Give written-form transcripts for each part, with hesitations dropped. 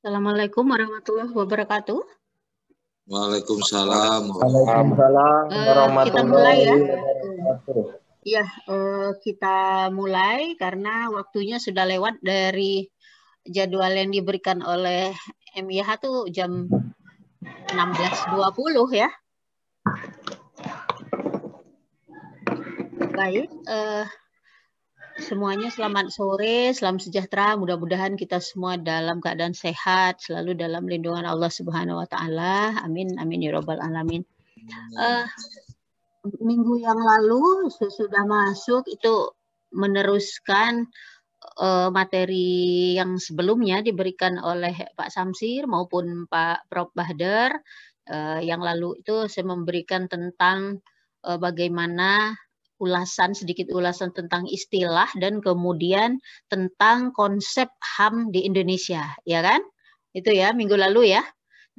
Assalamualaikum warahmatullahi wabarakatuh. Waalaikumsalam. Waalaikumsalam Kita mulai ya. warahmatullahi wabarakatuh. Ya, kita mulai karena waktunya sudah lewat dari jadwal yang diberikan oleh MYH tuh jam 16.20 ya. Baik, semuanya selamat sore, salam sejahtera. Mudah-mudahan kita semua dalam keadaan sehat, selalu dalam lindungan Allah Subhanahu wa taala. Amin amin ya rabbal alamin. Minggu yang lalu sudah masuk itu meneruskan materi yang sebelumnya diberikan oleh Pak Samsir maupun Pak Prof Bahder. Yang lalu itu saya memberikan tentang bagaimana sedikit ulasan tentang istilah dan kemudian tentang konsep HAM di Indonesia, ya kan? Itu ya minggu lalu ya.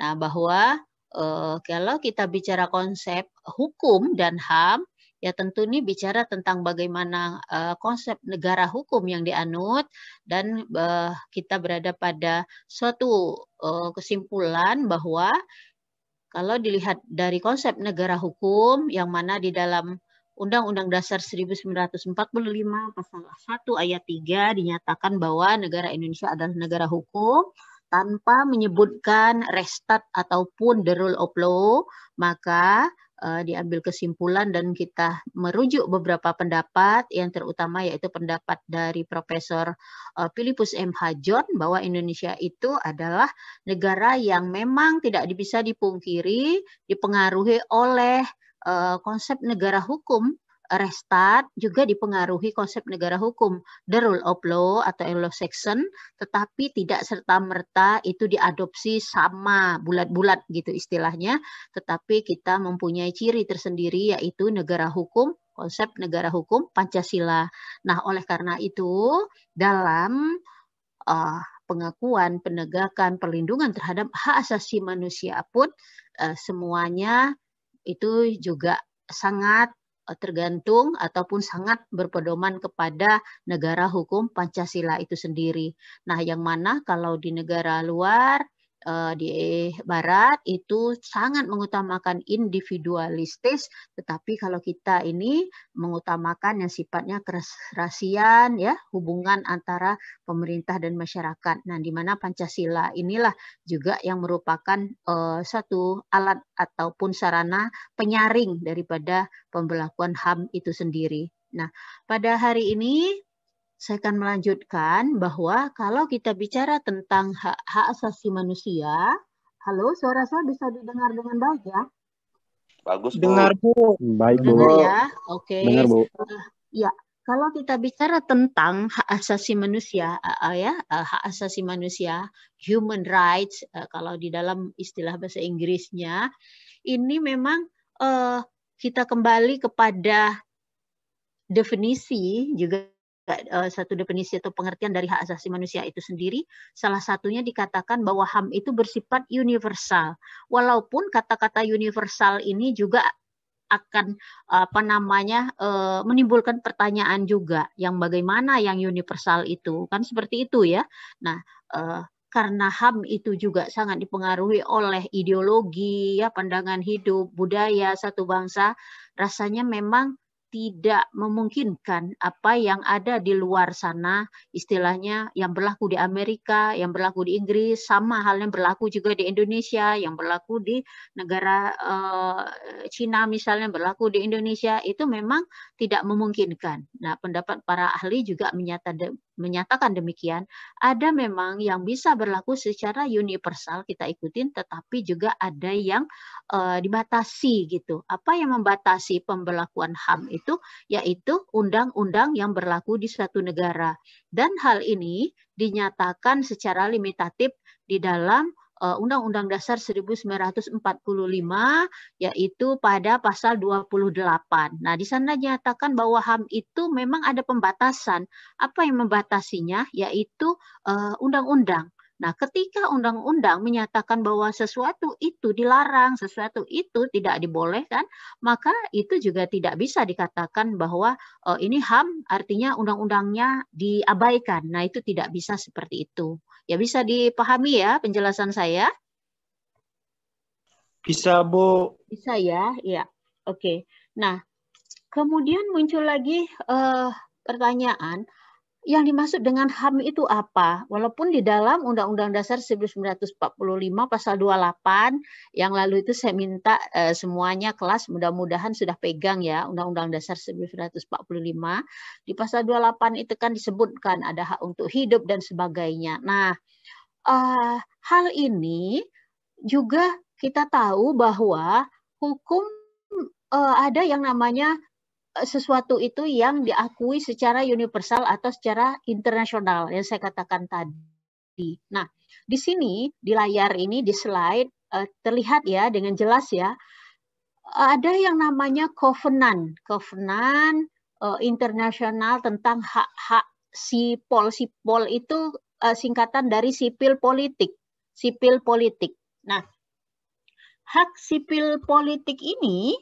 Nah, bahwa kalau kita bicara konsep hukum dan HAM, ya tentu ini bicara tentang bagaimana konsep negara hukum yang dianut dan kita berada pada suatu kesimpulan bahwa kalau dilihat dari konsep negara hukum yang mana di dalam Undang-Undang Dasar 1945 pasal 1 ayat 3 dinyatakan bahwa negara Indonesia adalah negara hukum tanpa menyebutkan restat ataupun the rule of law, maka diambil kesimpulan dan kita merujuk beberapa pendapat yang terutama yaitu pendapat dari Profesor Philippus M. John bahwa Indonesia itu adalah negara yang memang tidak bisa dipungkiri dipengaruhi oleh konsep negara hukum. Restat juga dipengaruhi konsep negara hukum, the rule of law atau Anglo-Saxon, tetapi tidak serta-merta itu diadopsi sama bulat-bulat gitu istilahnya, tetapi kita mempunyai ciri tersendiri yaitu negara hukum, konsep negara hukum Pancasila. Nah, oleh karena itu dalam pengakuan, penegakan, perlindungan terhadap hak asasi manusia pun semuanya itu juga sangat tergantung ataupun sangat berpedoman kepada negara hukum Pancasila itu sendiri. Nah, yang mana kalau di negara luar, di barat itu sangat mengutamakan individualistis, tetapi kalau kita ini mengutamakan yang sifatnya kerahasiaan ya, hubungan antara pemerintah dan masyarakat. Nah, di mana Pancasila inilah juga yang merupakan satu alat ataupun sarana penyaring daripada pemberlakuan HAM itu sendiri. Nah, pada hari ini saya akan melanjutkan bahwa kalau kita bicara tentang hak asasi manusia, halo, suara saya bisa didengar dengan baik ya? Bagus, Bu. Dengar, Bu. Baik, Bu. Dengar ya? Oke. Dengar, Bu. Ya, kalau kita bicara tentang hak asasi manusia, hak asasi manusia, human rights, kalau di dalam istilah bahasa Inggrisnya, ini memang kita kembali kepada definisi juga satu definisi atau pengertian dari hak asasi manusia itu sendiri, salah satunya dikatakan bahwa HAM itu bersifat universal. Walaupun kata-kata universal ini juga akan menimbulkan pertanyaan juga yang bagaimana yang universal itu kan seperti itu ya. Nah, karena HAM itu juga sangat dipengaruhi oleh ideologi ya, pandangan hidup, budaya satu bangsa, rasanya memang tidak memungkinkan apa yang ada di luar sana, istilahnya yang berlaku di Amerika, yang berlaku di Inggris, sama halnya berlaku juga di Indonesia, yang berlaku di negara Cina misalnya, berlaku di Indonesia, itu memang tidak memungkinkan. Nah, pendapat para ahli juga menyatakan demikian, ada memang yang bisa berlaku secara universal kita ikutin, tetapi juga ada yang dibatasi gitu. Apa yang membatasi pemberlakuan HAM itu yaitu undang-undang yang berlaku di suatu negara. Dan hal ini dinyatakan secara limitatif di dalam Undang-Undang Dasar 1945 yaitu pada pasal 28. Nah, di sana dinyatakan bahwa HAM itu memang ada pembatasan. Apa yang membatasinya? Yaitu undang-undang. Nah, ketika undang-undang menyatakan bahwa sesuatu itu dilarang, sesuatu itu tidak dibolehkan, maka itu juga tidak bisa dikatakan bahwa ini HAM artinya undang-undangnya diabaikan. Nah, itu tidak bisa seperti itu. Ya bisa dipahami ya penjelasan saya? Bisa, Bu. Bisa ya, ya. Oke. Nah, kemudian muncul lagi pertanyaan, yang dimaksud dengan HAM itu apa? Walaupun di dalam Undang-Undang Dasar 1945 pasal 28 yang lalu itu saya minta semuanya kelas mudah-mudahan sudah pegang ya Undang-Undang Dasar 1945. Di pasal 28 itu kan disebutkan ada hak untuk hidup dan sebagainya. Nah, hal ini juga kita tahu bahwa hukum ada yang namanya sesuatu itu yang diakui secara universal atau secara internasional yang saya katakan tadi. Nah, di sini di layar ini di slide terlihat ya dengan jelas ya ada yang namanya covenant internasional tentang hak-hak sipol. Sipol itu singkatan dari sipil politik. Nah, hak sipil politik ini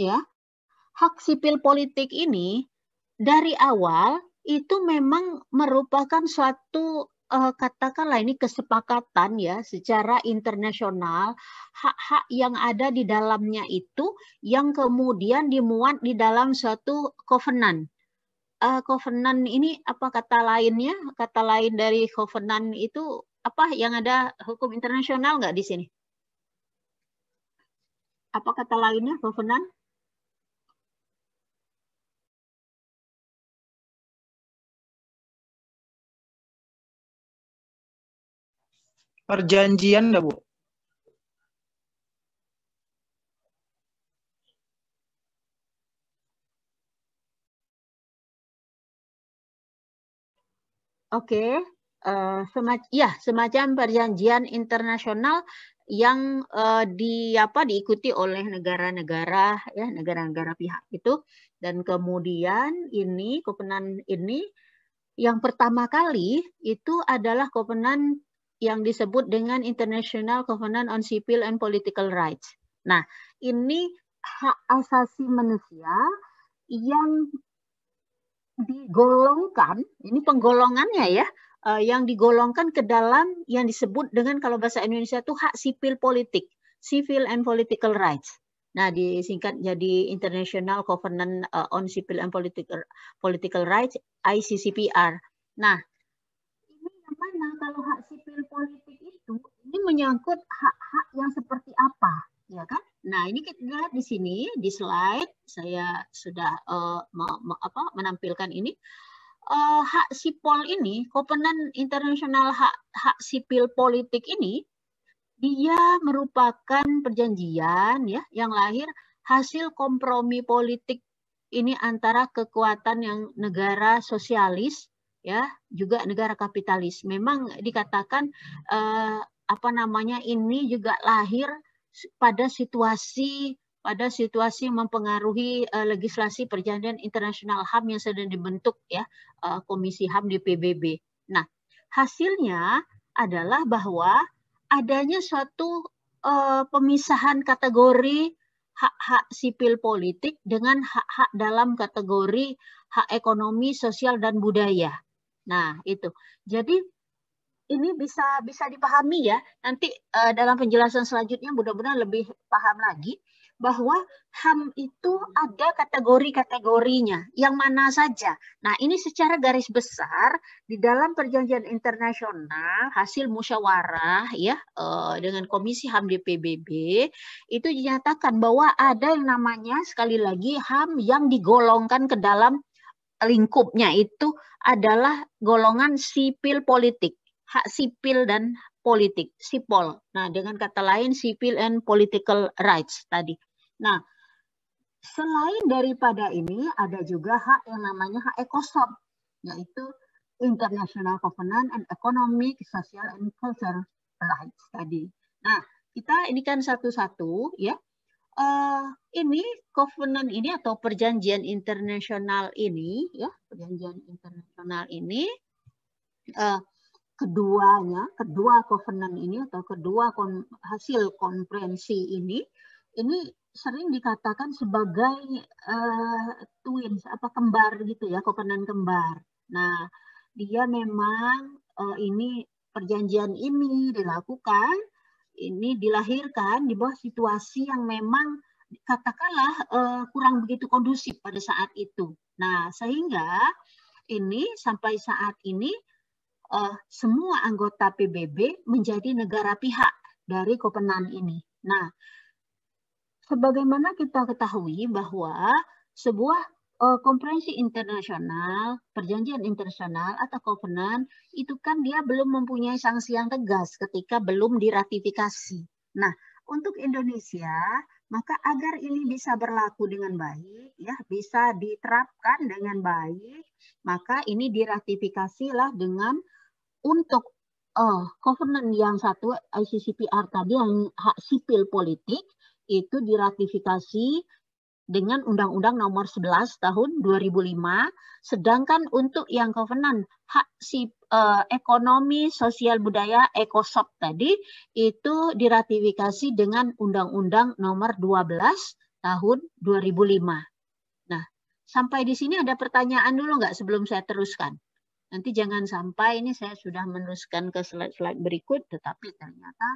ya hak sipil politik ini dari awal itu memang merupakan suatu katakanlah ini kesepakatan ya secara internasional, hak-hak yang ada di dalamnya itu yang kemudian dimuat di dalam suatu covenant. Covenant ini apa kata lainnya? Kata lain dari covenant itu apa yang ada hukum internasional nggak di sini? Apa kata lainnya covenant? Perjanjian dah, Bu. Oke, semacam perjanjian internasional yang diikuti oleh negara-negara ya negara-negara pihak itu dan kemudian ini kovenant ini yang pertama kali itu adalah kovenant yang disebut dengan International Covenant on Civil and Political Rights. Nah, ini hak asasi manusia yang digolongkan, ini penggolongannya ya, yang digolongkan ke dalam yang disebut dengan kalau bahasa Indonesia itu hak sipil politik, Civil and Political Rights. Nah, disingkat jadi International Covenant on Civil and Political Rights, ICCPR. Nah, ini yang mana kalau hak sipil politik itu, ini menyangkut hak-hak yang seperti apa, ya kan? Nah, ini kita lihat di sini di slide saya sudah menampilkan ini hak sipol ini, Kovenant Internasional hak sipil politik ini dia merupakan perjanjian ya yang lahir hasil kompromi politik ini antara kekuatan yang negara sosialis ya juga negara kapitalis. Memang dikatakan ini juga lahir pada situasi mempengaruhi legislasi perjanjian internasional HAM yang sedang dibentuk ya Komisi HAM di PBB. Nah, hasilnya adalah bahwa adanya suatu pemisahan kategori hak-hak sipil politik dengan hak-hak dalam kategori hak ekonomi, sosial dan budaya. Nah, itu. Jadi ini bisa dipahami ya. Nanti dalam penjelasan selanjutnya mudah-mudahan lebih paham lagi bahwa HAM itu ada kategori-kategorinya, yang mana saja. Nah, ini secara garis besar di dalam perjanjian internasional hasil musyawarah ya dengan Komisi HAM di PBB itu dinyatakan bahwa ada yang namanya sekali lagi HAM yang digolongkan ke dalam lingkupnya itu adalah golongan sipil politik, hak sipil dan politik, sipol. Nah, dengan kata lain civil and political rights tadi. Nah, selain daripada ini ada juga hak yang namanya hak ECOSOC, yaitu International Covenant on Economic, Social and Cultural Rights tadi. Nah, kita ini kan satu-satu ya. Ini covenant ini atau perjanjian internasional ini ya, perjanjian internasional ini kedua covenant ini atau kedua hasil konferensi ini sering dikatakan sebagai twins kembar gitu ya, covenant kembar. Nah, dia memang ini perjanjian ini dilakukan, ini dilahirkan di bawah situasi yang memang katakanlah kurang begitu kondusif pada saat itu. Nah, sehingga ini sampai saat ini semua anggota PBB menjadi negara pihak dari Kopenhan ini. Nah, sebagaimana kita ketahui bahwa sebuah konferensi internasional, perjanjian internasional atau Kopenhan itu kan dia belum mempunyai sanksi yang tegas ketika belum diratifikasi. Nah, untuk Indonesia, maka agar ini bisa berlaku dengan baik, ya bisa diterapkan dengan baik, maka ini diratifikasilah dengan untuk Kovenant yang satu ICCPR tadi yang hak sipil politik itu diratifikasi dengan Undang-Undang Nomor 11 Tahun 2005, sedangkan untuk yang Kovenant hak ekonomi, sosial budaya, ECOSOC tadi itu diratifikasi dengan Undang-Undang Nomor 12 Tahun 2005. Nah, sampai di sini ada pertanyaan dulu nggak sebelum saya teruskan? Nanti jangan sampai ini saya sudah meneruskan ke slide-slide berikut, tetapi ternyata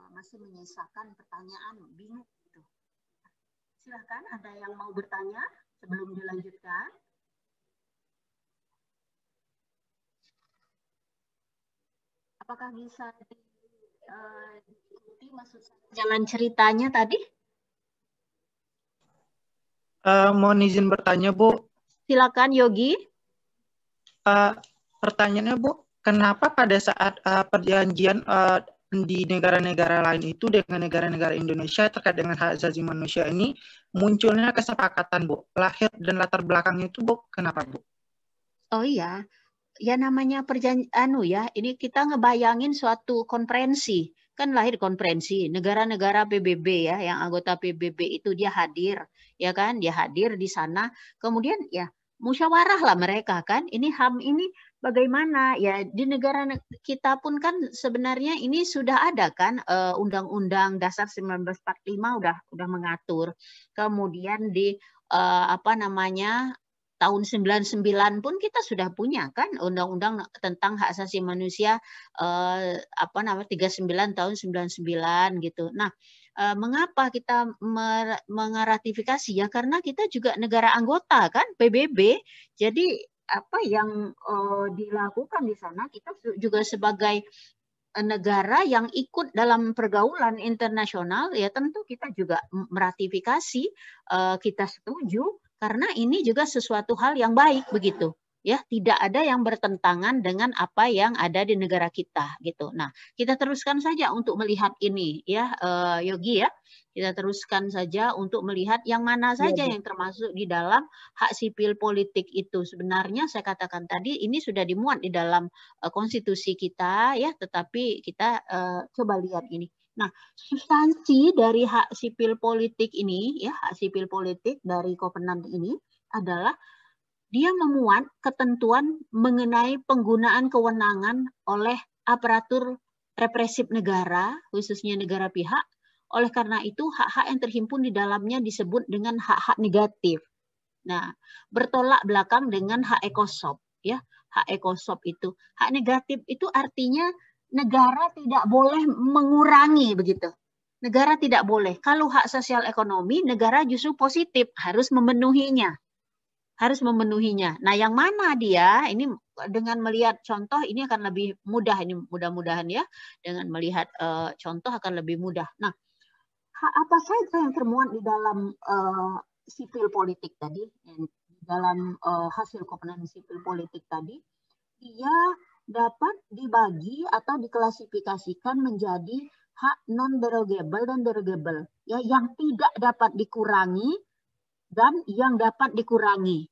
masih menyisakan pertanyaan, bingung gitu. Silahkan, ada yang mau bertanya sebelum dilanjutkan? Apakah bisa diikuti maksud jalan ceritanya tadi? Mohon izin bertanya, Bu. Silakan, Yogi. Pertanyaannya, Bu, kenapa pada saat perjanjian di negara-negara lain itu dengan negara-negara Indonesia terkait dengan hak asasi manusia ini munculnya kesepakatan, Bu? Lahir dan latar belakangnya itu, Bu, kenapa, Bu? Oh iya, ya namanya perjanjian ya, ini kita ngebayangin suatu konferensi. Kan lahir konferensi, negara-negara PBB ya, yang anggota PBB itu dia hadir, ya kan? Dia hadir di sana. Kemudian ya musyawarah lah mereka kan. Ini HAM ini bagaimana ya di negara kita pun kan sebenarnya ini sudah ada kan Undang-Undang Dasar 1945 udah mengatur. Kemudian di apa namanya tahun 99 pun kita sudah punya kan undang-undang tentang hak asasi manusia 39 tahun 99 gitu. Nah, mengapa kita meratifikasi ya karena kita juga negara anggota kan PBB. Jadi apa yang dilakukan di sana kita juga sebagai negara yang ikut dalam pergaulan internasional ya tentu kita juga meratifikasi, kita setuju karena ini juga sesuatu hal yang baik begitu ya, tidak ada yang bertentangan dengan apa yang ada di negara kita gitu. Nah, kita teruskan saja untuk melihat ini ya Yogi ya. Kita teruskan saja untuk melihat yang mana saja yang termasuk di dalam hak sipil politik itu. Sebenarnya saya katakan tadi ini sudah dimuat di dalam konstitusi kita ya, tetapi kita coba lihat ini. Nah, substansi dari hak sipil politik ini, ya hak sipil politik dari Kopenhan ini adalah dia memuat ketentuan mengenai penggunaan kewenangan oleh aparatur represif negara, khususnya negara pihak. Oleh karena itu, hak-hak yang terhimpun di dalamnya disebut dengan hak-hak negatif. Nah, bertolak belakang dengan hak ECOSOC, ya hak ECOSOC itu. Hak negatif itu artinya negara tidak boleh mengurangi begitu. Negara tidak boleh. Kalau hak sosial ekonomi, negara justru positif, harus memenuhinya. Harus memenuhinya. Nah, yang mana dia? Ini dengan melihat contoh ini akan lebih mudah. Ini mudah-mudahan ya. Dengan melihat contoh akan lebih mudah. Nah, hak apa saja yang termuat di dalam sipil politik tadi, dalam hasil Kopenhan sipil politik tadi, dia dapat dibagi atau diklasifikasikan menjadi hak non-derogable dan derogable, ya, yang tidak dapat dikurangi dan yang dapat dikurangi.